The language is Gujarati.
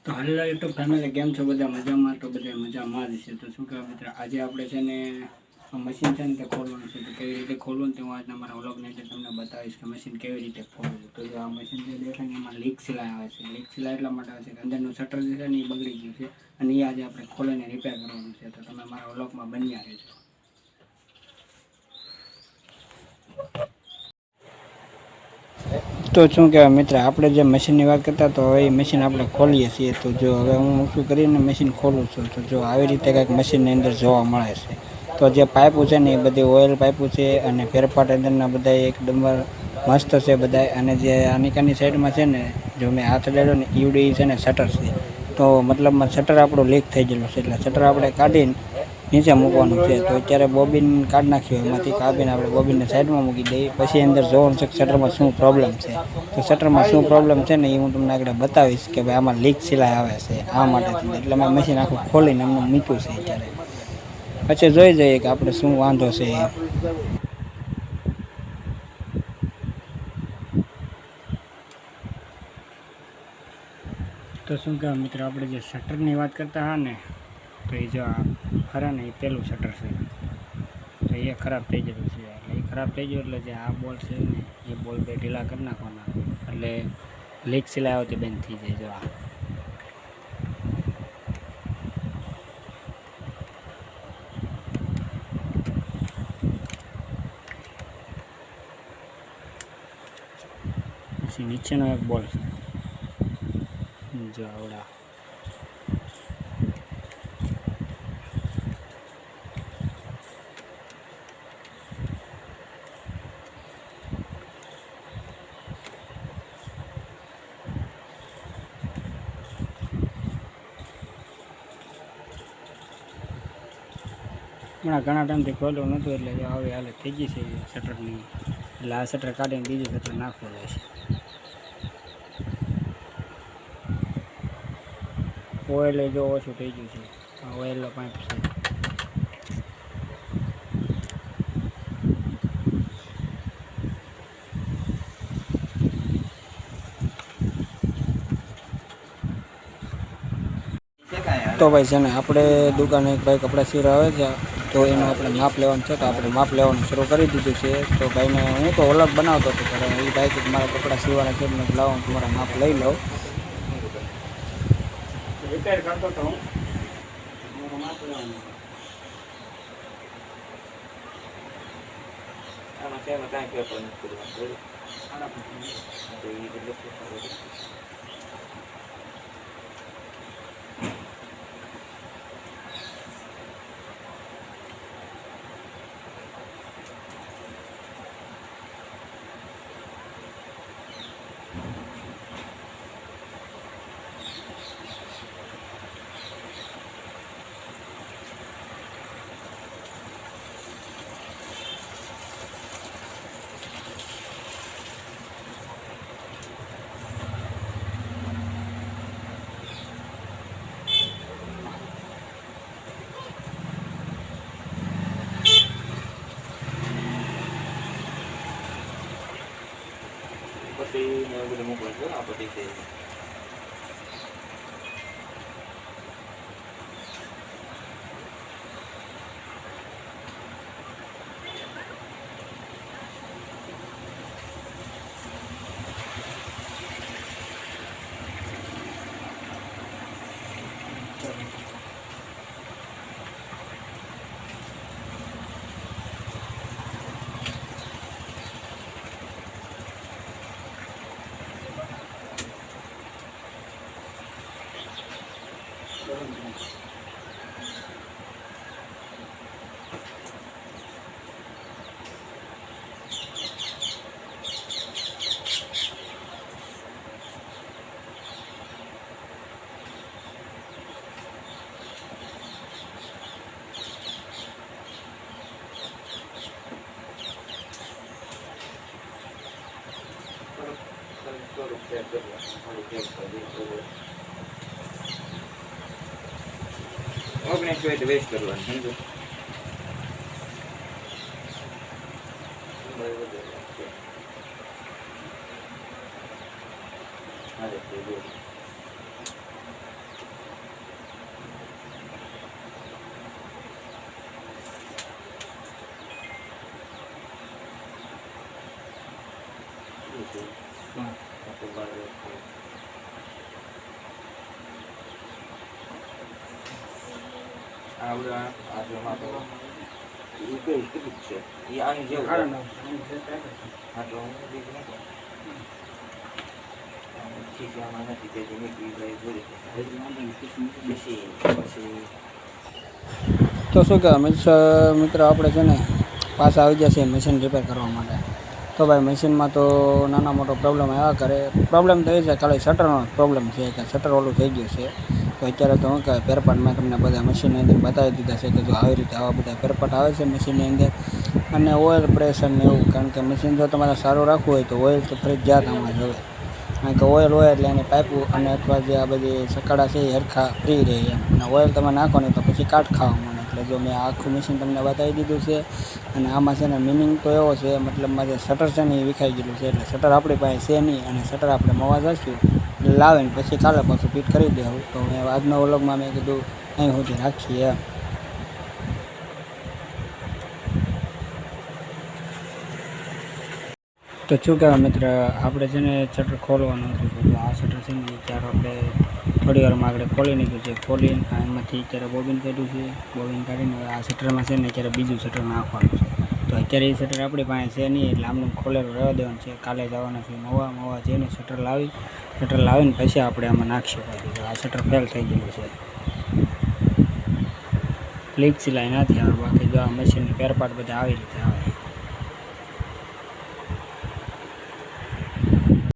તો હેલો યુટ્યુબ ફેમિલી, કેમ છો બધા? મજામાં? તો બધા મજામાં જ છે. તો શું કહેવાય મિત્ર, આજે આપણે છે ને મશીન છે ને તે ખોલવાનું છે. તો કેવી રીતે ખોલવું તે હું આજના મારા વ્લોગની અંદર તમને બતાવીશ કે મશીન કેવી રીતે ખોલવું. તો જો આ મશીન જે દેખાય ને એમાં લીક સિલાઈ આવે છે. લીક સિલાઈ એટલા માટે આવે છે કે અંદરનું શટર જે છે ને એ બગડી ગયું છે અને એ આજે આપણે ખોલીને રિપેર કરવાનું છે. તો તમે મારા વ્લોગમાં બન્યા રહેજો. તો શું કહેવાય મિત્ર, આપણે જે મશીનની વાત કરતા તો હવે એ મશીન આપણે ખોલીએ છીએ. તો જો હવે હું શું કરીને મશીન ખોલું છું, તો જો આવી રીતે કંઈક મશીનની અંદર જોવા મળે છે. તો જે પાઇપો છે ને એ બધી ઓઇલ પાઇપો છે અને ફેરપાટ અંદરના બધા એકદમ મસ્ત છે બધા. અને જે આનિકાની સાઈડમાં છે ને, જો મેં હાથ લેડો ને ઈવડી છે ને શટર છે. તો મતલબમાં શટર આપણું લીક થઈ ગયેલું છે, એટલે શટર આપણે કાઢીને નીચે મૂકવાનું છે. તો અત્યારે બોબિન કાઢી નાખ્યો, એમાંથી કાઢીને આપણે બોબિનને સાઈડમાં મૂકી દઈએ. પછી અંદર જોવાનું છે કે શટરમાં શું પ્રોબ્લેમ છે. તો શટરમાં શું પ્રોબ્લેમ છે ને એ હું તમને આગળ બતાવીશ કે ભાઈ આમાં લીક સિલાઈ આવે છે આ માટેથી. એટલે મેં મશીન આખું ખોલીને અમને મૂક્યું છે અત્યારે. પછી જોઈ જઈએ કે આપણે શું વાંધો છે એ. તો શું કહેવાય મિત્રો, આપણે જે શટરની વાત કરતા હા ને, તો એ જો આ ખરા ને એ પહેલું શટર છે. તો એ ખરાબ થઈ ગયેલું છે. એટલે એ ખરાબ થઈ ગયું એટલે જે આ બોલ્ટ છે ને એ બોલ્ટ બે ઢીલા કરી નાખવાના. એટલે લીક સિલાઈ આવતી બંધ થઈ જાય. જો આ પછી નીચેનો એક બોલ્ટ છે, જો આવડા. હમણાં ઘણા ટાઈમથી ખોલ્યું નહોતું એટલે હવે હાલત થઈ ગઈ છે શટરની. એટલે આ શટર કાઢીને બીજું શટર નાખવું રહેશે. ઓઇલ જો ઓછું થઈ ગયું છે. આ ઓઇલનો પાઇપ છે. તો ભાઈ છે ને, આપણે દુકાને એક ભાઈ કપડાં સીવડાવે છે. તો એનું આપણે માપ લેવાનું છે. તો આપણે માપ લેવાનું શરૂ કરી દીધું છે. તો ભાઈને હું તો વ્લોગ બનાવતો હતો, પણ એ ભાઈ કે મારા કપડાં સીવવાના છે, મેં લાવો તમારા માપ લઈ લઉં. રિપેર કરતો હતો હું, માપ લેવાનું. આમાં તેમાં કાંઈ પેપર નથી કરવાનું. પછી બધું મોકલજો આ બધી છે. ઓગણીસ મિનિટ વેસ્ટ કરવાની સમજો. આ જો માં તો એ કેટલું છે એ આની જેવું હા તો હું બીજું નથી ખીસી આમાં નથી તે નીકળી જાય જોઈ પછી તો શું કહેવાય મિત્રો આપણે છે ને પાછા આવી જશે મશીન રિપેર કરવા માટે. તો ભાઈ મશીનમાં તો નાના મોટો પ્રોબ્લેમ આવ્યા કરે. પ્રોબ્લેમ તો એ છે ખાલી શટરનો પ્રોબ્લેમ છે કે શટર ઓલું થઈ ગયું છે. તો અત્યારે તો શું કહેવાય ફેરપાટ મેં તમને બધા મશીનની અંદર બતાવી દીધા છે કે જો આવી રીતે આવા બધા ફેરપાટ આવે છે મશીનની અંદર. અને ઓઇલ પ્રેશર ને એવું, કારણ કે મશીન જો તમારે સારું રાખવું હોય તો ઓઇલ તો ફરજિયાત આમાં જ હોય. કારણ કે ઓઇલ હોય એટલે એની પાઇપો અને અથવા જે આ બધી સકાડા છે એ હરખા ફ્રી રહે એમ. અને ઓઇલ તમે નાખો ને તો પછી કાટ ખાવા મળે. એટલે જો મેં આખું મશીન તમને બતાવી દીધું છે. અને આમાં છે ને મિનિંગ તો એવો છે, મતલબમાં જે શટર છે ને એ વિખાઈ ગયેલું છે. એટલે શટર આપણી પાસે છે નહીં અને શટર આપણે મવા જઈશું લાવીને પછી કાલે પાછું ફિટ કરી દેવું. તો મેં આજના વ્લોગમાં મેં કીધું અહીં સુધી રાખીએ એમ. તો શું કહેવાય મિત્ર, આપણે છે ને શટર ખોલવાનું હતું. તો આ શટર છે ને ત્યારે આપણે થોડી વારમાં આગળ ખોલી નાખ્યું છે. ખોલીને એમાંથી અત્યારે બોબિન કાઢ્યું છે. બોબિન કાઢીને આ શટરમાં છે ને અત્યારે બીજું શટર નાખવાનું છે. તો અત્યારે એ શટર આપણી પાસે છે નહીં એટલે આમનું ખોલેલું રહેવા દેવાનું છે. કાલે જવાના છે મવા જઈને શટર લાવીને પછી આપણે આમાં નાખીશું. તો આ શટર ફેલ થઈ ગયેલું છે. લીક સિલાઈ નથી આવે. બાકી જો આ મશીનની ફેરપાટ બધા આવી રીતે આવે.